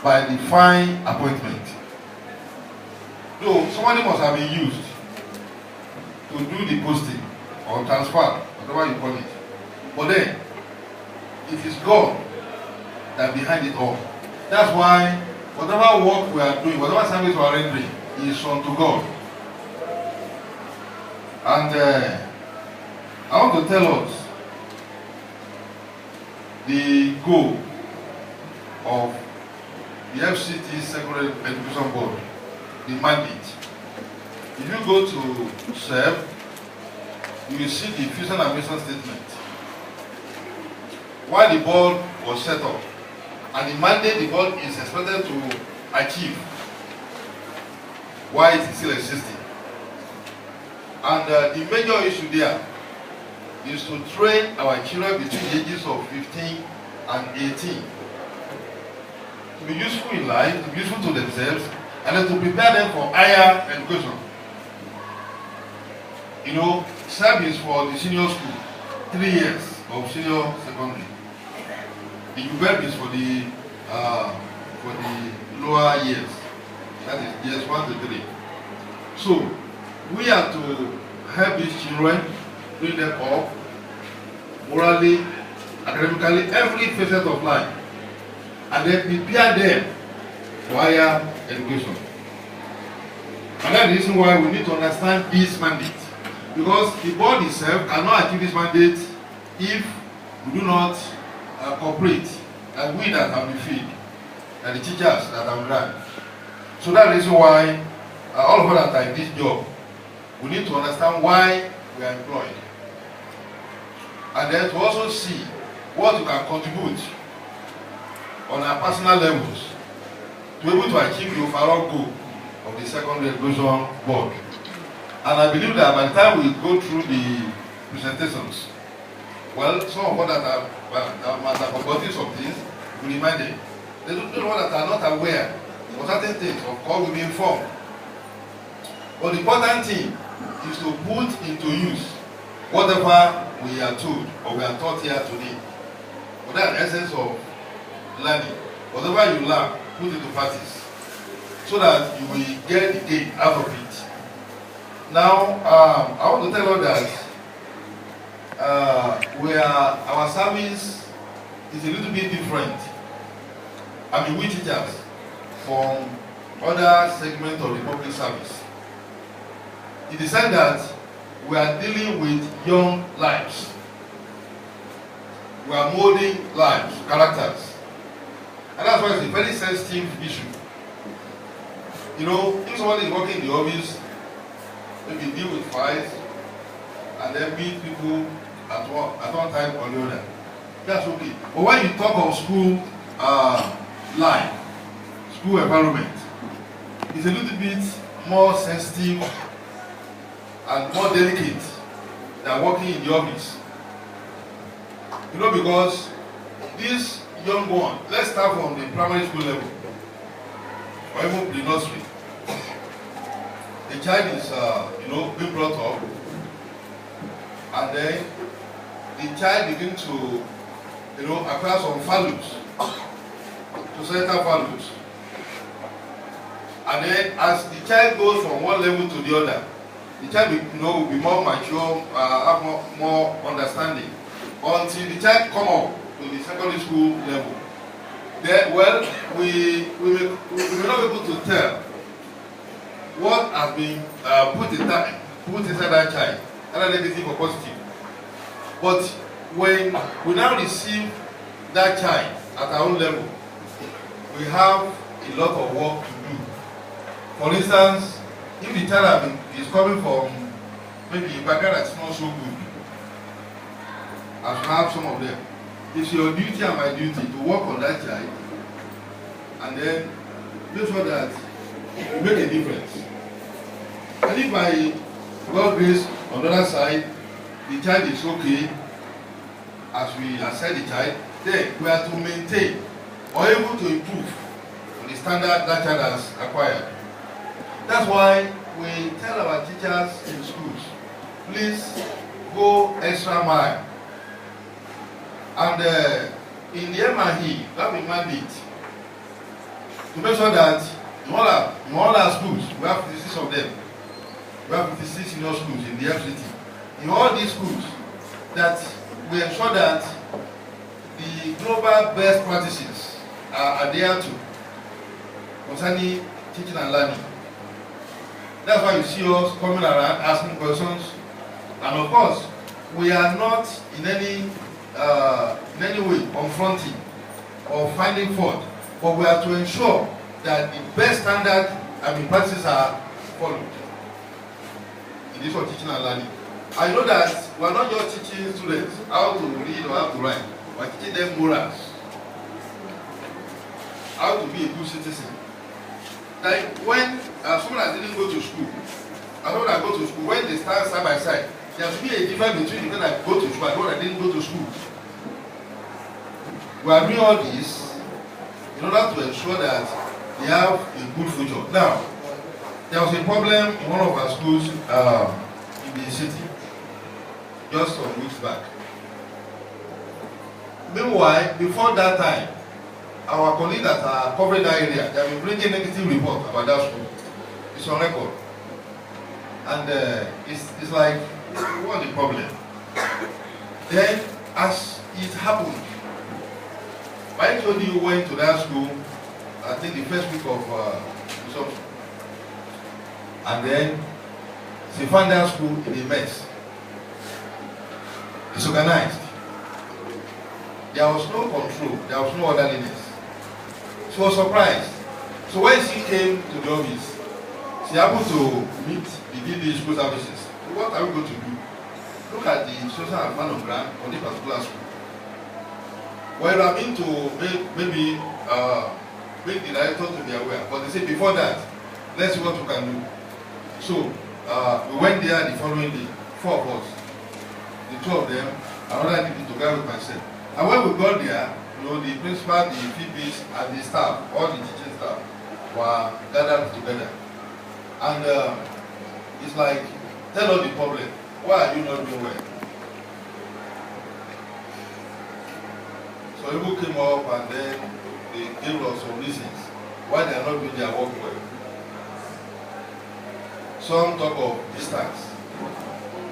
by divine appointment. So somebody must have been used to do the posting or transfer, whatever you call it. But then, it is God that behind it all. That's why whatever work we are doing, whatever service we are rendering, is unto God. And I want to tell us the goal of the FCT Secondary Education Board, the mandate. If you go to serve, you will see the vision and mission statement. Why the board was set up, and the mandate the board is expected to achieve, why it is still existing. And the major issue there is to train our children between the ages of 15 and 18 to be useful in life, to be useful to themselves, and then to prepare them for higher education. You know, service for the senior school, 3 years of senior secondary. The UBEP is for the lower years, that is years 1 to 3. So we are to help these children, bring them up morally, academically, every facet of life, and then prepare them for higher education. And that's the reason why we need to understand this mandate. Because the board itself cannot achieve this mandate if we do not cooperate, and we that have been fed, and the teachers that have learned. So that's the reason why all of us that are in this job, we need to understand why we are employed. And then to also see what we can contribute on our personal levels to be able to achieve the overall goal of the Secondary Education Board. And I believe that by the time we go through the presentations, well, some of us that have forgotten some things, we remind them. Those that are not aware of certain things, of course, will be informed. But the important thing is to put into use whatever we are told or we are taught here today. But that's the essence of learning. Whatever you learn, put it to practice, so that you will get the gain out of it. Now, I want to tell you that our service is a little bit different. I mean, we teachers from other segments of the public service. In the sense that we are dealing with young lives. We are molding lives, characters. And that's why it's a very sensitive issue. You know, if somebody is working in the office, maybe deal with files, and then meet people at one time or the other, that's okay. But when you talk of school life, school environment, it's a little bit more sensitive and more delicate than working in the office. You know, because this young one, let's start from the primary school level, or even the nursery. The child is, being brought up, and then the child begins to, acquire some values, societal values. And then as the child goes from one level to the other, the child will be more mature, have more understanding, until the child come up to the secondary school level. Then, well, we may not be able to tell what has been put inside that child, either negative or positive. But when we now receive that child at our own level, we have a lot of work to do. For instance, if the child is coming from maybe a background that's not so good, as we have some of them, it's your duty and my duty to work on that child and then make sure that you make a difference. And if by God's grace on the other side, the child is okay, as we assess the child, then we are to maintain or able to improve on the standard that child has acquired. That's why we tell our teachers in schools, please go extra mile. And in the MRE, that we mandate, to make sure that in all our schools, we have 56 of them. We have 56 senior schools in the FCT. In all these schools, that we ensure that the global best practices are adhered to concerning teaching and learning. That's why you see us coming around asking questions, and of course, we are not in any way confronting or finding fault, but we have to ensure that the best standard and practices are followed in this of teaching and learning. I know that we are not just teaching students how to read or how to write, we are teaching them morals, how to be a good citizen. Like when someone that didn't go to school, and someone that go to school, when they stand side by side, there should be a difference between the people that go to school and the one that didn't go to school. We are doing all this in order to ensure that they have a good future. Now, there was a problem in one of our schools in the city just some weeks back. Meanwhile, before that time, our colleagues that are covering that area, they have been bringing negative reports about that school. It's on record. And it's like, what's the problem? Then, as it happened, my HOD went to that school, I think the first week of resumption. And then, she found that school in a mess. It's organized. There was no control, there was no orderliness. She was surprised. So when she came to the office, she happened to meet the DD school services. So what are we going to do? Look at the social and plan of grant on this particular school. Well, I mean to maybe make the director to be aware, but they said before that, let's see what we can do. So we went there the following day, 4 of us, the 2 of them, another DD together with myself. And when we got there, you know, the principal, the VPs, and the staff, all the teaching staff, were gathered together. And it's like, tell us the problem. Why are you not doing well? So people came up and then they gave us some reasons why they are not doing their work well. Some talk of distance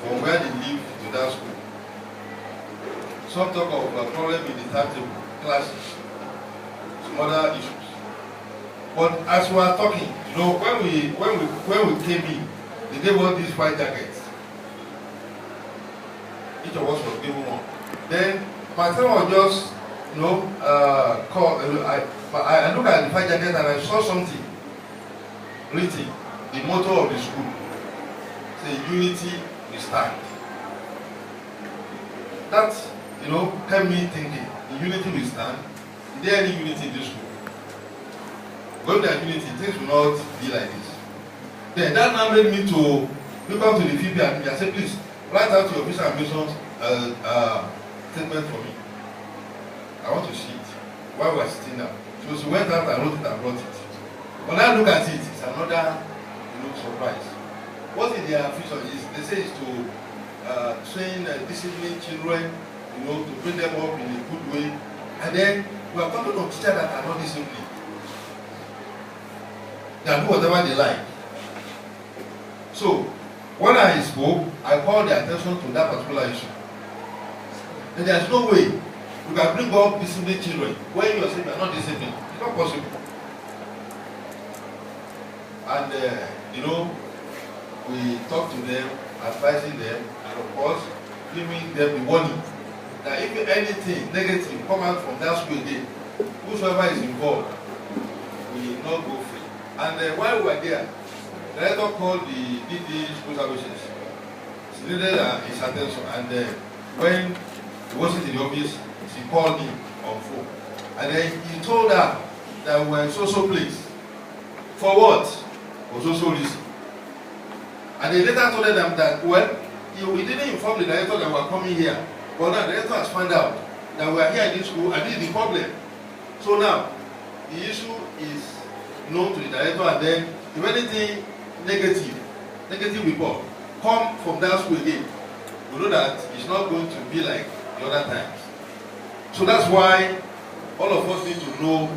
from where they live to that school. Some talk of a problem in the timetable, classes, some other issues. But as we were talking, you know, when we came in, they gave us these white jackets. Each of us was given one. Then my friend was just, you know, I looked at the white jacket and I saw something written, the motto of the school. Say, unity we stand. That, you know, kept me thinking, the unity we stand. Is there any unity in this school? When there is unity, things will not be like this. Then that now made me to look up to the VP and say, please, write out your visa and missions statement for me. I want to see it. While we are sitting down. So she went out and wrote it and brought it. When I look at it, it's another, you know, surprise. What is their vision is, they say is to train disciplined children, you know, to bring them up in a good way. And then we are talking of teachers that are not disciplined. They can do whatever they like. So, when I spoke, I called their attention to that particular issue. And there's no way you can bring up disciplined children when you are saying you are not disciplined. It's not possible. And, you know, we talk to them, advising them, and of course, giving them the warning that if anything negative come out from that school again, whosoever is involved will not go free. And while we were there, the director called the DD school services. She needed his attention, and when he wasn't in the office, she called him on phone. And then he told her that we were in so-so place. For what? For so-so reason. And they later told them that, well, we didn't inform the director that we were coming here. But now the director has found out that we are here in this school and this is the problem. So now, the issue is known to the director, and then if anything negative report come from that school again, we know that it's not going to be like the other times. So that's why all of us need to know